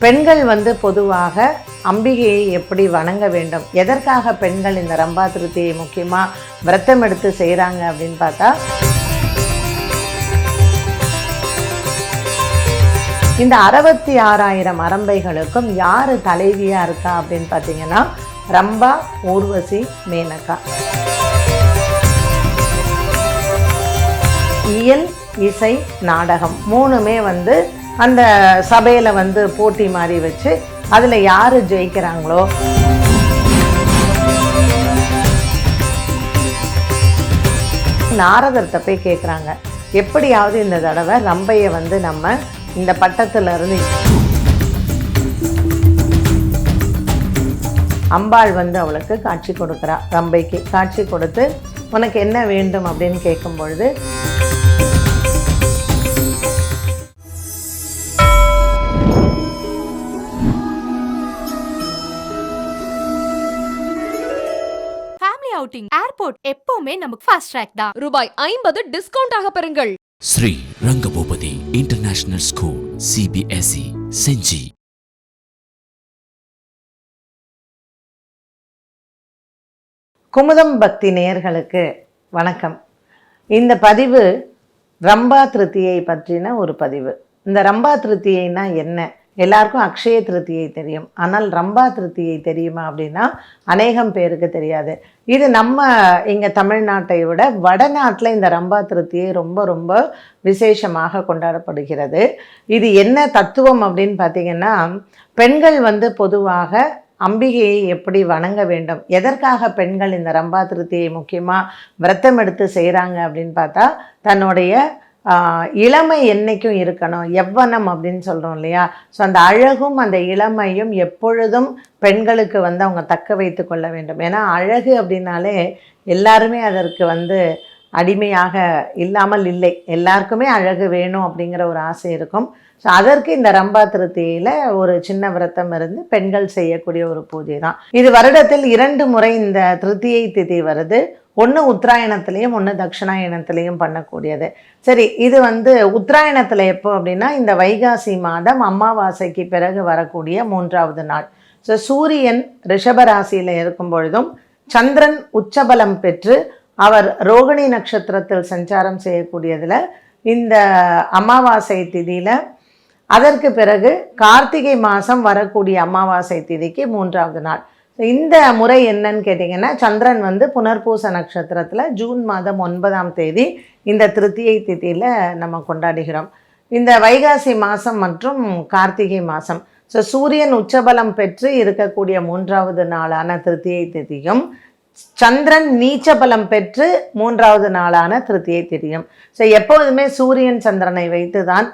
பெண்கள் பொதுவாக அம்பிகையை எப்படி வணங்க வேண்டும், எதற்காக பெண்கள் இந்த ரம்பா திருத்தியை முக்கியமாக விரதம் எடுத்து செய்கிறாங்க அப்படின்னு பார்த்தா, இந்த 66,000 அரம்பைகளுக்கும் யார் தலைவியாக இருக்கா அப்படின்னு பார்த்தீங்கன்னா ரம்பா, ஊர்வசி, மேனகா. இயல், இசை, நாடகம் மூணுமே அந்த சபையில் போட்டி மாதிரி வச்சு அதில் யார் ஜெயிக்கிறாங்களோ நாரதர்கிட்ட போய் கேட்குறாங்க, எப்படியாவது இந்த தடவை ரம்பையை நம்ம இந்த பட்டத்துல இருந்து அம்பாள் அவளுக்கு காட்சி கொடுக்குறா. ரம்பைக்கு காட்சி கொடுத்து உனக்கு என்ன வேண்டும் அப்படின்னு கேட்கும் பொழுது, ஏர்போர்ட் எப்பவுமே நமக்கு ஃபாஸ்ட் ட்ராக் தான். ரூபாய் 50 டிஸ்கவுண்ட் ஆக பெறுங்கள். Sri Rangabhupathi international school, CBSE, செஞ்சி. குமுதம் பக்தி நேயர்களுக்கு வணக்கம். இந்த பதிவு ரம்பா திருத்தியை பற்றின ஒரு பதிவு. இந்த ரம்பா திருத்தியைனா என்ன? எல்லாருக்கும் அக்ஷய திருத்தியை தெரியும், ஆனால் ரம்பா திருத்தியை தெரியுமா அப்படின்னா அநேகம் பேருக்கு தெரியாது. இது நம்ம இங்கே தமிழ்நாட்டை விட வடநாட்டில் இந்த ரம்பா திருத்தியை ரொம்ப ரொம்ப விசேஷமாக கொண்டாடப்படுகிறது. இது என்ன தத்துவம் அப்படின்னு பார்த்தீங்கன்னா, பெண்கள் பொதுவாக அம்பிகையை எப்படி வணங்க வேண்டும், எதற்காக பெண்கள் இந்த ரம்பா திருத்தியை முக்கியமாக விரதம் எடுத்து செய்கிறாங்க அப்படின்னு பார்த்தா, தன்னுடைய இளமை என்னைக்கும் இருக்கணும், எவ்வனம் அப்படின்னு சொல்கிறோம் இல்லையா. ஸோ அந்த அழகும் அந்த இளமையும் எப்பொழுதும் பெண்களுக்கு அவங்க தக்க வைத்து கொள்ள வேண்டும். ஏன்னா அழகு அப்படின்னாலே எல்லாருமே அதற்கு அடிமையாக இல்லாமல் இல்லை, எல்லாருக்குமே அழகு வேணும் அப்படிங்கிற ஒரு ஆசை இருக்கும். ஸோ அதற்கு இந்த ரம்பா திருத்தியில் ஒரு சின்ன விரதம் இருந்து பெண்கள் செய்யக்கூடிய ஒரு பூஜை தான் இது. வருடத்தில் 2 முறை இந்த திருத்தியை திதி வருது. ஒன்று உத்தராயணத்துலேயும் ஒன்று தட்சிணாயணத்துலேயும் பண்ணக்கூடியது. சரி, இது உத்தராயணத்தில் எப்போ அப்படின்னா இந்த வைகாசி மாதம் அமாவாசைக்கு பிறகு வரக்கூடிய 3வது நாள். ஸோ சூரியன் ரிஷபராசியில் இருக்கும் பொழுதும் சந்திரன் உச்சபலம் பெற்று அவர் ரோகிணி நட்சத்திரத்தில் சஞ்சாரம் செய்யக்கூடியதில் இந்த அமாவாசை திதியில், அதற்கு பிறகு கார்த்திகை மாதம் வரக்கூடிய அமாவாசை திதிக்கு 3வது நாள். இந்த முறை என்னன்னு கேட்டிங்கன்னா, சந்திரன் புனர்பூச நட்சத்திரத்தில் ஜூன் மாதம் 9ஆம் தேதி இந்த திருத்தியை திதியில் நம்ம கொண்டாடுகிறோம். இந்த வைகாசி மாதம் மற்றும் கார்த்திகை மாதம், ஸோ சூரியன் உச்சபலம் பெற்று இருக்கக்கூடிய 3வது நாளான திருத்தியை திதியும், சந்திரன் நீச்சபலம் பெற்று 3வது நாளான திருத்தியை திதியும். ஸோ எப்போதுமே சூரியன் சந்திரனை வைத்து தான்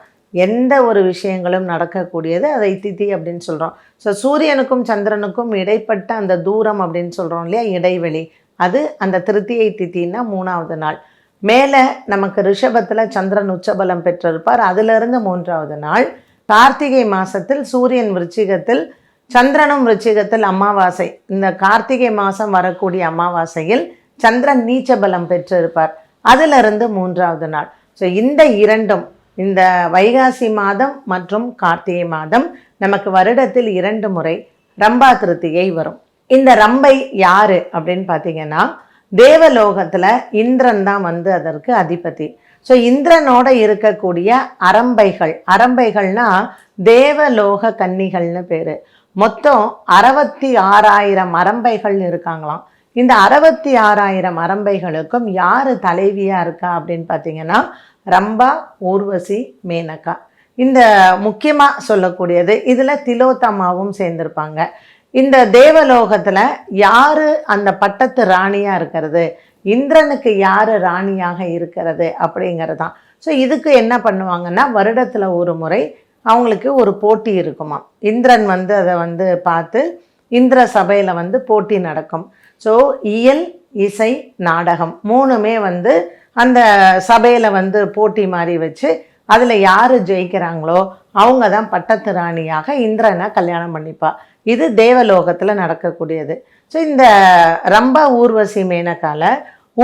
எந்த ஒரு விஷயங்களும் நடக்கக்கூடியது, அதை திதி அப்படின்னு சொல்கிறோம். ஸோ சூரியனுக்கும் சந்திரனுக்கும் இடைப்பட்ட அந்த தூரம் அப்படின்னு சொல்கிறோம் இல்லையா, இடைவெளி, அது அந்த திருத்தியை திதினா 3வது நாள். மேலே நமக்கு ரிஷபத்தில் சந்திரன் உச்சபலம் பெற்றிருப்பார், அதிலிருந்து 3வது நாள். கார்த்திகை மாதத்தில் சூரியன் விருச்சிகத்தில் சந்திரனும் விருச்சிகத்தில் அமாவாசை, இந்த கார்த்திகை மாதம் வரக்கூடிய அமாவாசையில் சந்திரன் நீச்சபலம் பெற்றிருப்பார், அதிலிருந்து 3வது நாள். ஸோ இந்த இரண்டும், இந்த வைகாசி மாதம் மற்றும் கார்த்திகை மாதம் நமக்கு வருடத்தில் 2 முறை ரம்பா திருத்தியை வரும். இந்த ரம்பை யாரு அப்படின்னு பார்த்தீங்கன்னா, தேவலோகத்தில் இந்திரன் தான் அதற்கு அதிபதி. ஸோ இந்திரனோட இருக்கக்கூடிய அரம்பைகள், அரம்பைகள்னா தேவலோக கன்னிகள்னு பேர். மொத்தம் 66,000 அரம்பைகள் இருக்காங்களாம். இந்த 66,000 அரம்பைகளுக்கும் யார் தலைவியாக இருக்கா அப்படின்னு பார்த்தீங்கன்னா ரம்பா, ஊர்வசி, மேனகா. இந்த முக்கியமாக சொல்லக்கூடியது, இதில் திலோத்தமாவும் சேர்ந்திருப்பாங்க. இந்த தேவலோகத்தில் யார் அந்த பட்டத்து ராணியாக இருக்கிறது, இந்திரனுக்கு யார் ராணியாக இருக்கிறது அப்படிங்கிறது தான். ஸோ இதுக்கு என்ன பண்ணுவாங்கன்னா, வருடத்தில் ஒரு முறை அவங்களுக்கு ஒரு போட்டி இருக்குமா. இந்திரன் அதை பார்த்து இந்திர சபையில் போட்டி நடக்கும். ஸோ இயல், இசை, நாடகம் மூணுமே அந்த சபையில் போட்டி மாதிரி வச்சு அதில் யார் ஜெயிக்கிறாங்களோ அவங்க தான் பட்டத்து ராணியாக இந்திரனை கல்யாணம் பண்ணிப்பா. இது தேவலோகத்தில் நடக்கக்கூடியது. ஸோ இந்த ரம்பா, ஊர்வசி, மேனகாவில்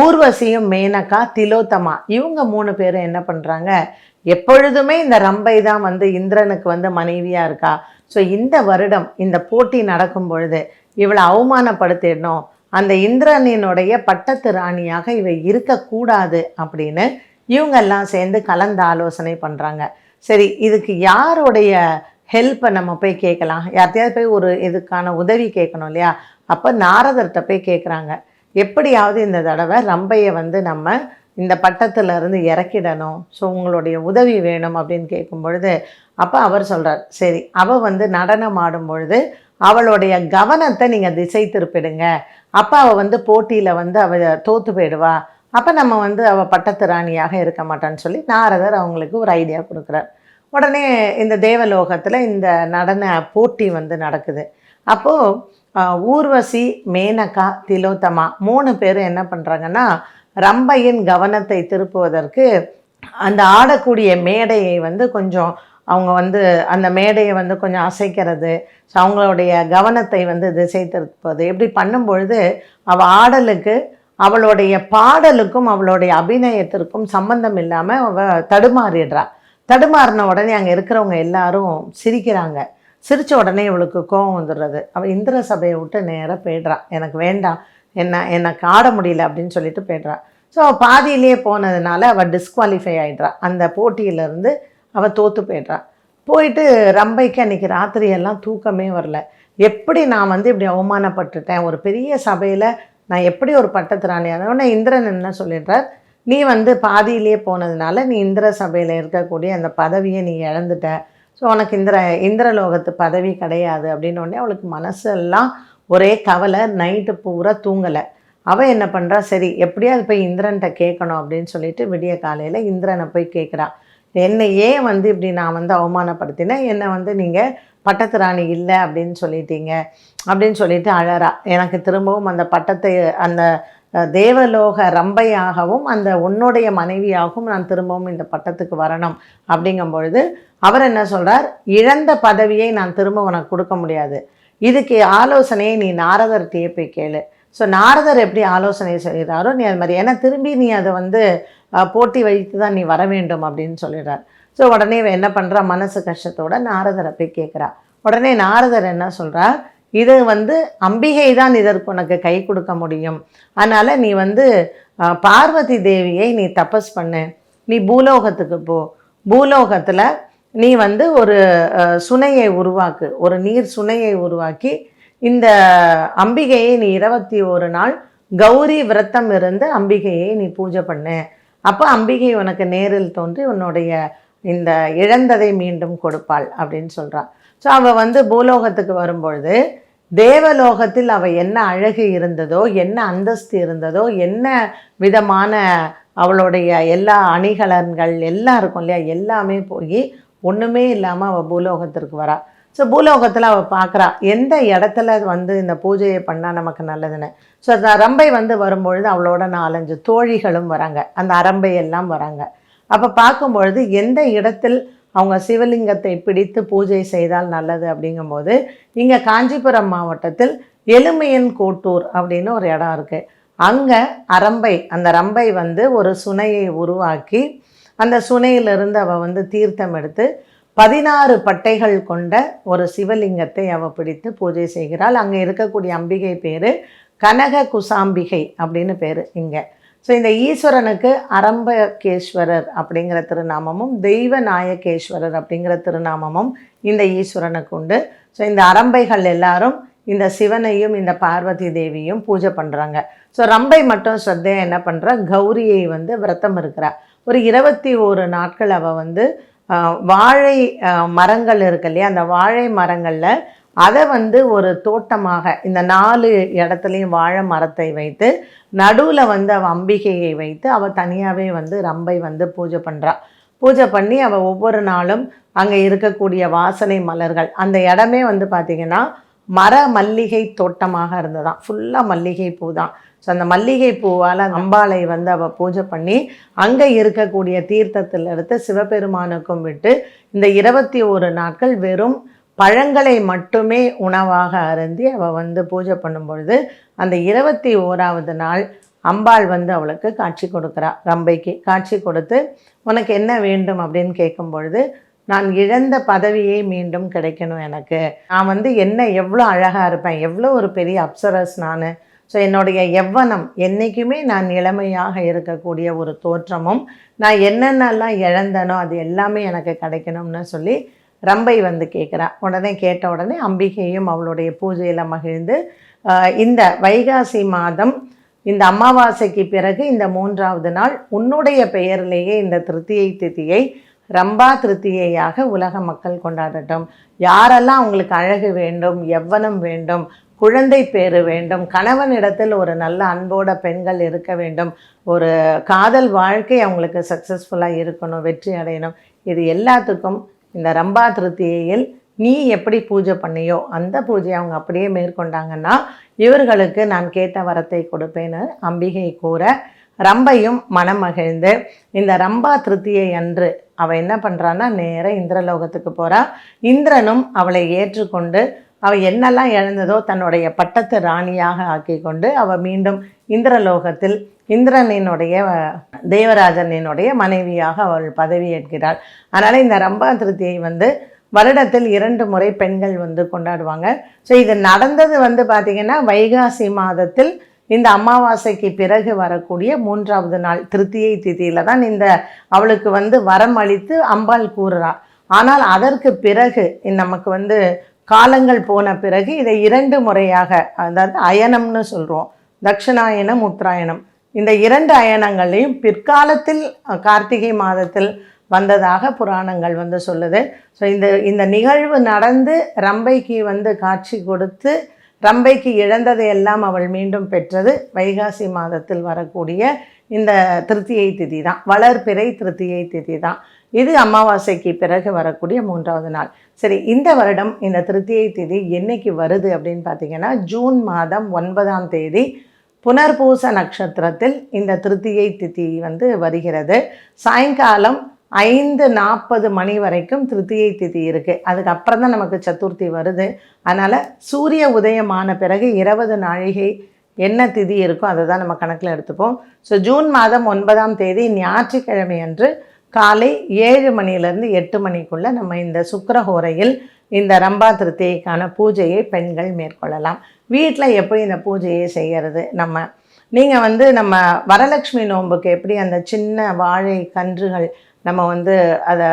ஊர்வசியும் மேனகா, திலோத்தமா இவங்க 3 பேரும் என்ன பண்ணுறாங்க, எப்பொழுதுமே இந்த ரம்பை தான் வந்து இந்திரனுக்கு வந்து மனைவியாக இருக்கா. ஸோ இந்த வருடம் இந்த போட்டி நடக்கும் பொழுது இவளை அவமானப்படுத்திடணும், அந்த இந்திரனினுடைய பட்டத்து ராணியாக இவ இருக்கக்கூடாது அப்படின்னு இவங்கெல்லாம் சேர்ந்து கலந்து ஆலோசனை பண்ணுறாங்க. சரி, இதுக்கு யாருடைய ஹெல்ப்பை நம்ம போய் கேட்கலாம்? யார்கிட்டயாவது போய் ஒரு இதுக்கான உதவி கேட்கணும் இல்லையா? அப்போ நாரதர்கிட்ட போய் கேட்குறாங்க, எப்படியாவது இந்த தடவை ரம்பையை வந்து நம்ம இந்த பட்டத்திலிருந்து இறக்கிடணும், ஸோ உங்களுடைய உதவி வேணும் அப்படின்னு கேட்கும் பொழுது அப்போ அவர் சொல்கிறார், சரி அவள் வந்து நடனம் ஆடும் பொழுது அவளுடைய கவனத்தை நீங்கள் திசை திருப்பிடுங்க, அப்போ அவள் வந்து போட்டியில் வந்து அவள் தோற்று போயிடுவா, அப்போ நம்ம வந்து அவள் பட்டத்து ராணியாக இருக்க மாட்டான்னு சொல்லி நாரதர் அவங்களுக்கு ஒரு ஐடியா கொடுக்குறார். உடனே இந்த தேவலோகத்தில் இந்த நடன போட்டி வந்து நடக்குது. அப்போது ஊர்வசி, மேனகா, திலோத்தமா 3 பேரும் என்ன பண்ணுறாங்கன்னா ரம்பையின் கவனத்தை திருப்புவதற்கு அந்த ஆடக்கூடிய மேடையை வந்து கொஞ்சம் அவங்க வந்து அந்த மேடையை வந்து கொஞ்சம் அசைக்கிறது, ஸோ அவங்களுடைய கவனத்தை வந்து திசை திருப்பது, இப்படி பண்ணும்பொழுது அவள் ஆடலுக்கு அவளுடைய பாடலுக்கும் அவளுடைய அபிநயத்திற்கும் சம்பந்தம் இல்லாமல் அவள் தடுமாறிடுறா. தடுமாறின உடனே அங்கே இருக்கிறவங்க எல்லாரும் சிரிக்கிறாங்க. சிரித்த உடனே இவளுக்கு கோபம் வந்துடுறது. அவள் இந்திர சபையை விட்டு நேராக போய்ட்றா, எனக்கு வேண்டாம், எனக்கு ஆட முடியல அப்படின்னு சொல்லிட்டு போய்ட்றா. ஸோ அவள் பாதியிலே போனதுனால அவள் டிஸ்குவாலிஃபை ஆகிடுறா, அந்த போட்டியிலேருந்து அவள் தோற்று போய்ட்றா. போயிட்டு ரம்பைக்கு அன்றைக்கி ராத்திரியெல்லாம் தூக்கமே வரல. எப்படி நான் வந்து இப்படி அவமானப்பட்டுட்டேன், ஒரு பெரிய சபையில் நான் எப்படி ஒரு பட்டத்து ராணியான இந்திரன் என்ன சொல்லிடுறார், நீ வந்து பாதியிலே போனதுனால நீ இந்திர சபையில் இருக்கக்கூடிய அந்த பதவியை நீ இழந்துட்ட, ஸோ உனக்கு இந்திரலோகத்து பதவி கிடையாது அப்படின்னோடனே அவளுக்கு மனசெல்லாம் ஒரே கவலை, நைட்டு பூரா தூங்கலை. அவள் என்ன பண்ணுறா, சரி எப்படியாவது போய் இந்திரன்கிட்ட கேட்கணும் அப்படின்னு சொல்லிட்டு விடிய காலையில் இந்திரனை போய் கேட்குறா, என்னை ஏன் வந்து இப்படி நான் வந்து அவமானப்படுத்தினேன், என்னை வந்து நீங்கள் பட்டத்து ராணி இல்லை அப்படின்னு சொல்லிட்டீங்க அப்படின்னு சொல்லிட்டு அழறா. எனக்கு திரும்பவும் அந்த பட்டத்தை அந்த தேவலோக ரம்பையாகவும் அந்த உன்னுடைய மனைவியாகவும் நான் திரும்பவும் இந்த பட்டத்துக்கு வரணும் அப்படிங்கும் பொழுது அவர் என்ன சொல்கிறார், இழந்த பதவியை நான் திரும்ப உனக்கு கொடுக்க முடியாது, இதுக்கு ஆலோசனையை நீ நாரதர்கிட்டயே போய் கேளு. ஸோ நாரதர் எப்படி ஆலோசனை செய்கிறாரோ நீ அது மாதிரி, ஏன்னா திரும்பி நீ அதை வந்து போட்டி வைத்து தான் நீ வர வேண்டும் அப்படின்னு சொல்லிடுறார். ஸோ உடனே என்ன பண்ணுறா, மனசு கஷ்டத்தோட நாரதரை போய் கேட்குறா. உடனே நாரதர் என்ன சொல்கிறார், இது வந்து அம்பிகை தான் இதற்கு உனக்கு கை கொடுக்க முடியும், அதனால் நீ வந்து பார்வதி தேவியை நீ தபஸ் பண்ணு, நீ பூலோகத்துக்கு போ, பூலோகத்தில் நீ வந்து ஒரு சுனையை உருவாக்கு, ஒரு நீர் சுனையை உருவாக்கி இந்த அம்பிகையை நீ 21 நாள் கௌரி விரதம் இருந்து அம்பிகையை நீ பூஜை பண்ணு, அப்போ அம்பிகை உனக்கு நேரில் தோன்றி உன்னுடைய இந்த இழந்ததை மீண்டும் கொடுப்பாள் அப்படின்னு சொல்கிறான். ஸோ அவள் வந்து பூலோகத்துக்கு வரும்பொழுது தேவலோகத்தில் அவள் என்ன அழகு இருந்ததோ, என்ன அந்தஸ்து இருந்ததோ, என்ன விதமான அவளுடைய எல்லா அணிகலன்கள் எல்லாம் இருக்கும் இல்லையா, எல்லாமே போய் ஒன்றுமே இல்லாமல் அவள் பூலோகத்திற்கு வரா. ஸோ பூலோகத்தில் அவள் பார்க்குறா எந்த இடத்துல வந்து இந்த பூஜையை பண்ணால் நமக்கு நல்லதுன்னு. ஸோ அந்த அரம்பை வந்து வரும்பொழுது அவளோட 4-5 தோழிகளும் வராங்க, அந்த அரம்பை எல்லாம் வராங்க. அப்போ பார்க்கும்பொழுது எந்த இடத்தில் அவங்க சிவலிங்கத்தை பிடித்து பூஜை செய்தால் நல்லது அப்படிங்கும்போது இங்கே காஞ்சிபுரம் மாவட்டத்தில் எலுமையன் கோட்டூர் அப்படின்னு ஒரு இடம் இருக்குது. அங்கே அரம்பை, அந்த ரம்பை வந்து ஒரு சுனையை உருவாக்கி அந்த சுனையிலிருந்து அவள் வந்து தீர்த்தம் எடுத்து 16 பட்டைகள் கொண்ட ஒரு சிவலிங்கத்தை அவள் பிடித்து பூஜை செய்கிறாள். அங்கே இருக்கக்கூடிய அம்பிகை பேர் கனக குசாம்பிகை அப்படின்னு பேர் இங்கே. ஸோ இந்த ஈஸ்வரனுக்கு அரம்பகேஸ்வரர் அப்படிங்கிற திருநாமமும் தெய்வ நாயகேஸ்வரர் அப்படிங்கிற திருநாமமும் இந்த ஈஸ்வரனுக்கு உண்டு. ஸோ இந்த அரம்பைகள் எல்லாரும் இந்த சிவனையும் இந்த பார்வதி தேவியும் பூஜை பண்ணுறாங்க. ஸோ ரம்பை மட்டும் ஸ்ரத்தையாக என்ன பண்ணுறா, கௌரியை வந்து விரதம் இருக்கிறா. ஒரு 21 நாட்கள் அவள் வந்து வாழை மரங்கள் இருக்கு இல்லையா, அந்த வாழை மரங்களில் அதை வந்து ஒரு தோட்டமாக இந்த 4 இடத்துலையும் வாழை மரத்தை வைத்து நடுவில் வந்து அவள் அம்பிகையை வைத்து அவள் தனியாகவே வந்து ரம்பை வந்து பூஜை பண்ணுறா. பூஜை பண்ணி அவள் ஒவ்வொரு நாளும் அங்கே இருக்கக்கூடிய வாசனை மலர்கள், அந்த இடமே வந்து பார்த்திங்கன்னா மர மல்லிகை தோட்டமாக இருந்ததான், ஃபுல்லாக மல்லிகை பூ தான். ஸோ அந்த மல்லிகை பூவால் அம்பாளை வந்து அவள் பூஜை பண்ணி அங்கே இருக்கக்கூடிய தீர்த்தத்தில் எடுத்து சிவபெருமானுக்கும் விட்டு இந்த 21 நாட்கள் வெறும் பழங்களை மட்டுமே உணவாக அருந்தி அவள் வந்து பூஜை பண்ணும் பொழுது அந்த 21வது நாள் அம்பாள் வந்து அவளுக்கு காட்சி கொடுக்குறா. ரம்பைக்கு காட்சி கொடுத்து உனக்கு என்ன வேண்டும் அப்படின்னு கேட்கும் பொழுது, நான் இழந்த பதவியே மீண்டும் கிடைக்கணும் எனக்கு. நான் வந்து என்ன எவ்வளோ அழகாக இருப்பேன், எவ்வளோ ஒரு பெரிய அப்சரஸ் நான். ஸோ என்னுடைய யவ்வனம் என்றைக்குமே நான் இளமையாக இருக்கக்கூடிய ஒரு தோற்றமும், நான் என்னென்னலாம் இழந்தனோ அது எல்லாமே எனக்கு கிடைக்கணும்னு சொல்லி ரம்பை வந்து கேட்குறா. உடனே கேட்ட உடனே அம்பிகையும் அவளுடைய பூஜையில் மகிழ்ந்து இந்த வைகாசி மாதம் இந்த அமாவாசைக்கு பிறகு இந்த 3வது நாள் உன்னுடைய பெயரிலேயே இந்த திருத்தியை திதியை ரம்பா திருத்தியையாக உலக மக்கள் கொண்டாடட்டும். யாரெல்லாம் அவங்களுக்கு அழகு வேண்டும், யவ்வனம் வேண்டும், குழந்தை பேறு வேண்டும், கணவனிடத்தில் ஒரு நல்ல அன்போட பெண்கள் இருக்க வேண்டும், ஒரு காதல் வாழ்க்கை அவங்களுக்கு சக்ஸஸ்ஃபுல்லாக இருக்கணும், வெற்றி அடையணும், இது எல்லாத்துக்கும் இந்த ரம்பா திருத்தியையில் நீ எப்படி பூஜை பண்ணியோ அந்த பூஜையை அவங்க அப்படியே மேற்கொண்டாங்கன்னா இவர்களுக்கு நான் கேட்ட வரத்தை கொடுப்பேன்னு அம்பிகை கூற, ரம்பையும் மனமகிழ்ந்து இந்த ரம்பா திருத்தியை அன்று அவள் என்ன பண்ணுறான்னா நேராக இந்திரலோகத்துக்கு போகிறா. இந்திரனும் அவளை ஏற்றுக்கொண்டு அவள் என்னெல்லாம் இழந்ததோ தன்னுடைய பட்டத்து ராணியாக ஆக்கி கொண்டு அவள் மீண்டும் இந்திரலோகத்தில் இந்திரனினுடைய தேவராஜனினுடைய மனைவியாக அவள் பதவி ஏற்கிறாள். அதனால் இந்த ரம்பா திருத்தியை வந்து வருடத்தில் 2 முறை பெண்கள் வந்து கொண்டாடுவாங்க. ஸோ இது நடந்தது வந்து பார்த்திங்கன்னா வைகாசி மாதத்தில் இந்த அமாவாசைக்கு பிறகு வரக்கூடிய 3வது நாள் திருத்தியை திதியில் தான் இந்த அவளுக்கு வந்து வரம் அளித்து அம்பாள் கூறுறா. ஆனால் அதற்கு பிறகு நமக்கு வந்து காலங்கள் போன பிறகு இதை 2 முறையாக, அதாவது அயனம்னு சொல்கிறோம், தட்சிணாயனம் உத்தராயணம், இந்த 2 அயனங்களையும் பிற்காலத்தில் கார்த்திகை மாதத்தில் வந்ததாக புராணங்கள் வந்து சொல்லுது. ஸோ இந்த நிகழ்வு நடந்து ரம்பைக்கு வந்து காட்சி கொடுத்து ரம்பைக்கு இழந்ததையெல்லாம் அவள் மீண்டும் பெற்றது வைகாசி மாதத்தில் வரக்கூடிய இந்த திருத்தியை திதி தான், வளர்பிறை திருத்தியை திதி தான். இது அமாவாசைக்கு பிறகு வரக்கூடிய 3வது நாள். சரி, இந்த வருடம் இந்த திருத்தியை திதி என்னைக்கு வருது அப்படின்னு பார்த்தீங்கன்னா ஜூன் மாதம் 9ஆம் தேதி புனர்பூச நட்சத்திரத்தில் இந்த திருத்தியை திதி வந்து வருகிறது. சாயங்காலம் 5:40 மணி வரைக்கும் திருத்தியை திதி இருக்குது. அதுக்கப்புறம் தான் நமக்கு சதுர்த்தி வருது. அதனால் சூரிய உதயமான பிறகு 20 நாழிகை என்ன திதி இருக்கோ அதை தான் நம்ம கணக்கில் எடுத்துப்போம். ஸோ ஜூன் மாதம் 9ஆம் தேதி ஞாயிற்றுக்கிழமை அன்று காலை 7 மணிலேருந்து 8 மணிக்குள்ளே நம்ம இந்த சுக்கிரஹோரையில் இந்த ரம்பா திருத்தியைக்கான பூஜையை பெண்கள் மேற்கொள்ளலாம். வீட்டில் எப்படி இந்த பூஜையை செய்கிறது, நீங்கள் வந்து நம்ம வரலட்சுமி நோன்புக்கு எப்படி அந்த சின்ன வாழை கன்றுகள் நம்ம வந்து அதை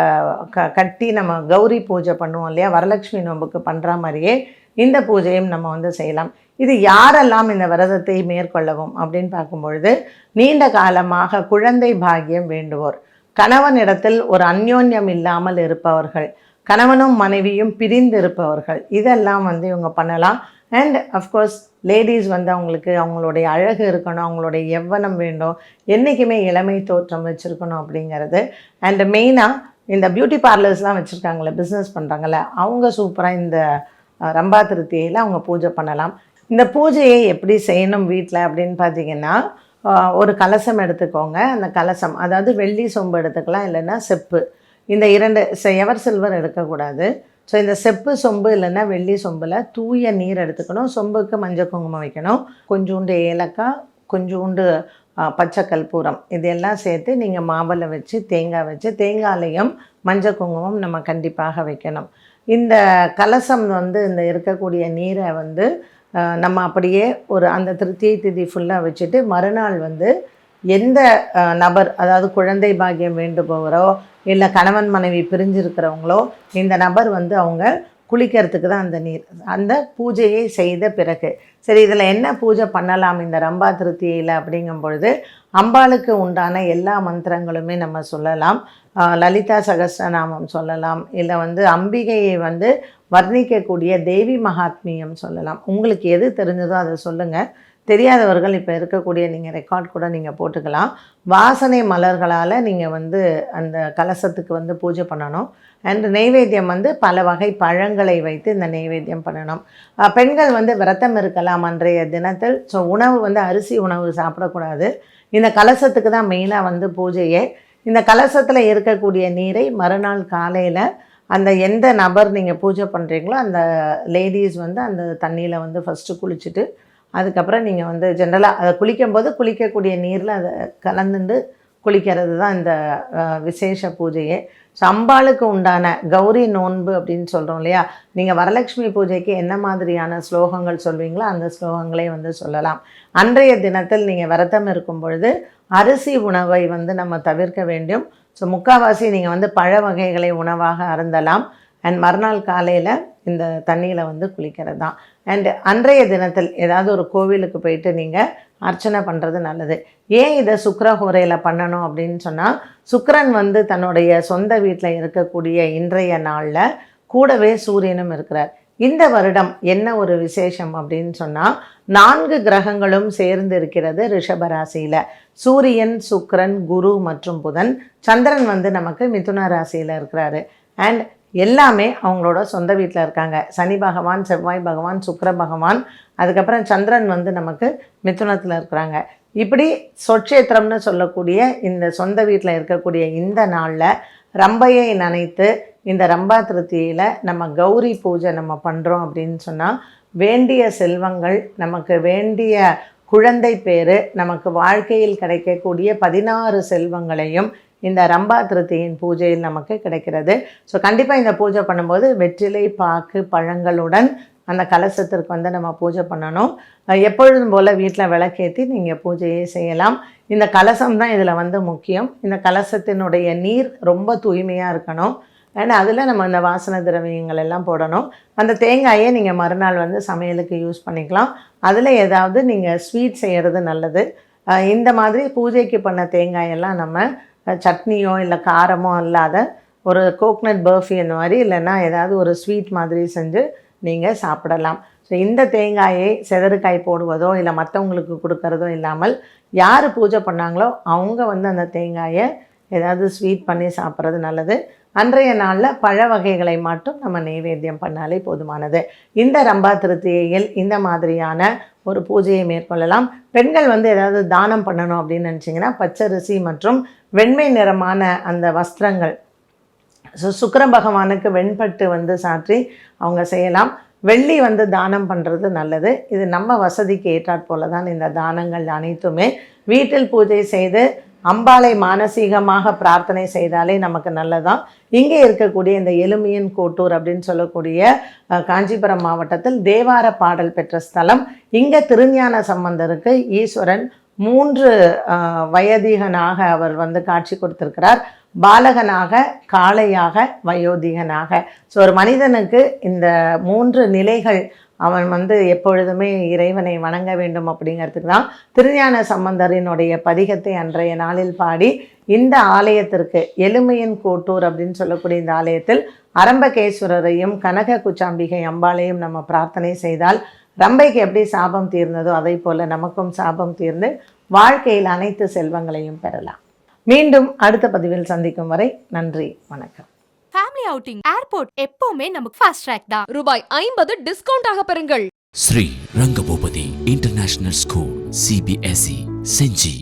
கட்டி நம்ம கௌரி பூஜை பண்ணுவோம் இல்லையா, வரலட்சுமி நோன்புக்கு பண்ணுற மாதிரியே இந்த பூஜையும் நம்ம வந்து செய்யலாம். இது யாரெல்லாம் இந்த விரதத்தை மேற்கொள்ளவும் அப்படின்னு பார்க்கும்பொழுது, நீண்ட காலமாக குழந்தை பாக்கியம் வேண்டுவோர், கணவனிடத்தில் ஒரு அந்யோன்யம் இல்லாமல் இருப்பவர்கள், கணவனும் மனைவியும் பிரிந்து இருப்பவர்கள், இதெல்லாம் வந்து இவங்க பண்ணலாம். அண்ட் அஃப்கோர்ஸ் லேடிஸ் வந்து அவங்களுக்கு அவங்களுடைய அழகு இருக்கணும், அவங்களுடைய யவ்வனம் வேண்டும், என்றைக்குமே இளமை தோற்றம் வச்சுருக்கணும் அப்படிங்கிறது. அண்ட் மெயினாக இந்த பியூட்டி பார்லர்ஸ்லாம் வச்சுருக்காங்களே, பிஸ்னஸ் பண்ணுறாங்கல்ல, அவங்க சூப்பராக இந்த ரம்பா திருத்தியில் அவங்க பூஜை பண்ணலாம். இந்த பூஜையை எப்படி செய்யணும் வீட்டில் அப்படின்னு பார்த்தீங்கன்னா, ஒரு கலசம் எடுத்துக்கோங்க. அந்த கலசம் அதாவது வெள்ளி சொம்பு எடுத்துக்கலாம், இல்லைன்னா செப்பு. இந்த 2 எவர் சில்வர் எடுக்கக்கூடாது. ஸோ இந்த செப்பு சொம்பு இல்லைன்னா வெள்ளி சொம்பில் தூய நீர் எடுத்துக்கணும். சொம்புக்கு மஞ்சள் குங்குமம் வைக்கணும், கொஞ்சோண்டு ஏலக்காய், கொஞ்சோண்டு பச்சை கற்பூரம், இதெல்லாம் சேர்த்து நீங்கள் மாவில் வச்சு தேங்காய் வச்சு, தேங்காயிலையும் மஞ்சள் குங்குமம் நம்ம கண்டிப்பாக வைக்கணும். இந்த கலசம் வந்து இந்த இருக்கக்கூடிய நீரை வந்து நம்ம அப்படியே ஒரு அந்த திருத்தியை திதி ஃபுல்லாக வச்சுட்டு மறுநாள் வந்து எந்த நபர், அதாவது குழந்தை பாக்கியம் வேண்டுபவரோ இல்லை கணவன் மனைவி பிரிஞ்சிருக்கிறவங்களோ, இந்த நபர் வந்து அவங்க குளிக்கிறதுக்கு தான் அந்த நீர், அந்த பூஜையை செய்த பிறகு. சரி, இதில் என்ன பூஜை பண்ணலாம் இந்த ரம்பா திருத்தியில் அப்படிங்கும் பொழுது, அம்பாளுக்கு உண்டான எல்லா மந்திரங்களுமே நம்ம சொல்லலாம். லலிதா சகஸ்ரநாமம் சொல்லலாம், இல்லை வந்து அம்பிகையை வந்து வர்ணிக்கக்கூடிய தேவி மகாத்மியம் சொல்லலாம். உங்களுக்கு எது தெரிஞ்சதோ அதை சொல்லுங்கள். தெரியாதவர்கள் இப்போ இருக்கக்கூடிய நீங்கள் ரெக்கார்ட் கூட நீங்கள் போட்டுக்கலாம். வாசனை மலர்களால் நீங்கள் வந்து அந்த கலசத்துக்கு வந்து பூஜை பண்ணணும். அண்ட் நெய்வேத்தியம் வந்து பல வகை பழங்களை வைத்து இந்த நெய்வேத்தியம் பண்ணணும். பெண்கள் வந்து விரதம் இருக்கலாம் அன்றைய தினத்தில். ஸோ உணவு வந்து அரிசி உணவு சாப்பிடக்கூடாது. இந்த கலசத்துக்கு தான் மெயினாக வந்து பூஜையே. இந்த கலசத்தில் இருக்கக்கூடிய நீரை மறுநாள் காலையில் அந்த எந்த நபர் நீங்கள் பூஜை பண்ணுறீங்களோ அந்த லேடிஸ் வந்து அந்த தண்ணியில் வந்து ஃபஸ்ட்டு குளிச்சுட்டு அதுக்கப்புறம் நீங்கள் வந்து ஜென்ரலாக அதை குளிக்கும்போது குளிக்கக்கூடிய நீரில் அதை கலந்துண்டு குளிக்கிறது தான் இந்த விசேஷ பூஜையே. ஸோ அம்பாளுக்கு உண்டான கௌரி நோன்பு அப்படின்னு சொல்கிறோம் இல்லையா, நீங்கள் வரலட்சுமி பூஜைக்கு என்ன மாதிரியான ஸ்லோகங்கள் சொல்வீங்களோ அந்த ஸ்லோகங்களே வந்து சொல்லலாம். அன்றைய தினத்தில் நீங்கள் விரதம் இருக்கும் பொழுது அரிசி உணவை வந்து நம்ம தவிர்க்க வேண்டும். ஸோ முக்கால்வாசி நீங்கள் வந்து பழ வகைகளை உணவாக அருந்தலாம். அண்ட் மறுநாள் காலையில் இந்த தண்ணியில் வந்து குளிக்கிறது தான். அண்டு அன்றைய தினத்தில் ஏதாவது ஒரு கோவிலுக்கு போயிட்டு நீங்கள் அர்ச்சனை பண்ணுறது நல்லது. ஏன் இதை சுக்கிரஹோரையில் பண்ணணும் அப்படின்னு சொன்னால், சுக்கிரன் வந்து தன்னுடைய சொந்த வீட்டில் இருக்கக்கூடிய இன்றைய நாளில் கூடவே சூரியனும் இருக்கிறார். இந்த வருடம் என்ன ஒரு விசேஷம் அப்படின்னு சொன்னால், 4 கிரகங்களும் சேர்ந்து இருக்கிறது ரிஷபராசியில். சூரியன், சுக்கிரன், குரு மற்றும் புதன். சந்திரன் வந்து நமக்கு மிதுன ராசியில் இருக்கிறாரு. அண்ட் எல்லாமே அவங்களோட சொந்த வீட்டில் இருக்காங்க. சனி பகவான், செவ்வாய் பகவான், சுக்கிர பகவான், அதுக்கப்புறம் சந்திரன் வந்து நமக்கு மிதுனத்தில் இருக்கிறாங்க. இப்படி சொட்சேத்திரம்னு சொல்லக்கூடிய இந்த சொந்த வீட்டில் இருக்கக்கூடிய இந்த நாளில் ரம்பையை நினைத்து இந்த ரம்பா திருத்தியில் நம்ம கௌரி பூஜை நம்ம பண்ணுறோம் அப்படின்னு சொன்னால், வேண்டிய செல்வங்கள், நமக்கு வேண்டிய குழந்தை பேர், நமக்கு வாழ்க்கையில் கிடைக்கக்கூடிய 16 செல்வங்களையும் இந்த ரம்பா திருத்தியின் பூஜையில் நமக்கு கிடைக்கிறது. ஸோ கண்டிப்பாக இந்த பூஜை பண்ணும்போது வெற்றிலை பாக்கு பழங்களுடன் அந்த கலசத்திற்கு வந்து நம்ம பூஜை பண்ணணும். எப்பொழுதும் போல் வீட்டில் விளக்கேற்றி நீங்கள் பூஜையை செய்யலாம். இந்த கலசம் தான் இதில் வந்து முக்கியம். இந்த கலசத்தினுடைய நீர் ரொம்ப தூய்மையாக இருக்கணும். ஏன்னா அதில் நம்ம இந்த வாசனை திரவியங்கள் எல்லாம் போடணும். அந்த தேங்காயை நீங்கள் மறுநாள் வந்து சமையலுக்கு யூஸ் பண்ணிக்கலாம். அதில் ஏதாவது நீங்கள் ஸ்வீட் செய்கிறது நல்லது. இந்த மாதிரி பூஜைக்கு பண்ண தேங்காயெல்லாம் நம்ம சட்னியோ இல்லை காரமோ இல்லாத ஒரு கோக்னட் பர்ஃபி அந்த மாதிரி, இல்லைன்னா ஏதாவது ஒரு ஸ்வீட் மாதிரி செஞ்சு நீங்கள் சாப்பிடலாம். ஸோ இந்த தேங்காயை செதறுக்காய் போடுவதோ இல்லை மற்றவங்களுக்கு கொடுக்கறதோ இல்லாமல், யார் பூஜை பண்ணாங்களோ அவங்க வந்து அந்த தேங்காயை ஏதாவது ஸ்வீட் பண்ணி சாப்பிட்றது நல்லது. அன்றைய நாளில் பழ வகைகளை மட்டும் நம்ம நைவேத்தியம் பண்ணாலே போதுமானது. இந்த ரம்பா திருத்தியில் இந்த மாதிரியான ஒரு பூஜையை மேற்கொள்ளலாம். பெண்கள் வந்து ஏதாவது தானம் பண்ணணும் அப்படின்னு நினச்சிங்கன்னா, பச்சரிசி மற்றும் வெண்மை நிறமான அந்த வஸ்திரங்கள், சுக்கிர பகவானுக்கு வெண்பட்டு வந்து சாற்றி அவங்க செய்யலாம். வெள்ளி வந்து தானம் பண்ணுறது நல்லது. இது நம்ம வசதிக்கு ஏற்றாற்போல தான் இந்த தானங்கள் அனைத்துமே. வீட்டில் பூஜை செய்து அம்பாளை மானசீகமாக பிரார்த்தனை செய்தாலே நமக்கு நல்லதான். இங்கே இருக்கக்கூடிய இந்த எலுமியன் கோட்டூர் அப்படின்னு சொல்லக்கூடிய காஞ்சிபுரம் மாவட்டத்தில் தேவார பாடல் பெற்ற ஸ்தலம். இங்கே திருஞான சம்பந்தருக்கு ஈஸ்வரன் 3 வயதிகனாக அவர் வந்து காட்சி கொடுத்திருக்கிறார். பாலகனாக, காளையாக, வயோதிகனாக. ஸோ ஒரு மனிதனுக்கு இந்த 3 நிலைகள் அவன் வந்து எப்பொழுதுமே இறைவனை வணங்க வேண்டும் அப்படிங்கிறதுக்கு தான் திருஞான சம்பந்தரினுடைய பதிகத்தை அன்றைய நாளில் பாடி இந்த ஆலயத்திற்கு, எலுமையின் கோட்டூர் அப்படின்னு சொல்லக்கூடிய இந்த ஆலயத்தில் அரம்பகேஸ்வரரையும் கனக குச்சாம்பிகை அம்பாளையும் நம்ம பிரார்த்தனை செய்தால், ரம்பைக்கு எப்படி சாபம் தீர்ந்ததோ அதை போல நமக்கும் சாபம் தீர்ந்து வாழ்க்கையில் அனைத்து செல்வங்களையும் பெறலாம். மீண்டும் அடுத்த பதிவில் சந்திக்கும் வரை நன்றி, வணக்கம். ஃபேமிலி அவுட்டிங், ஏர்போர்ட் எப்பவுமே நமக்கு ஃபாஸ்ட் ட்ராக் தான். ரூபாய் 50 டிஸ்கவுண்ட் ஆக பெறுங்கள். Sri Rangabhupathi international school, CBSE, செஞ்சி.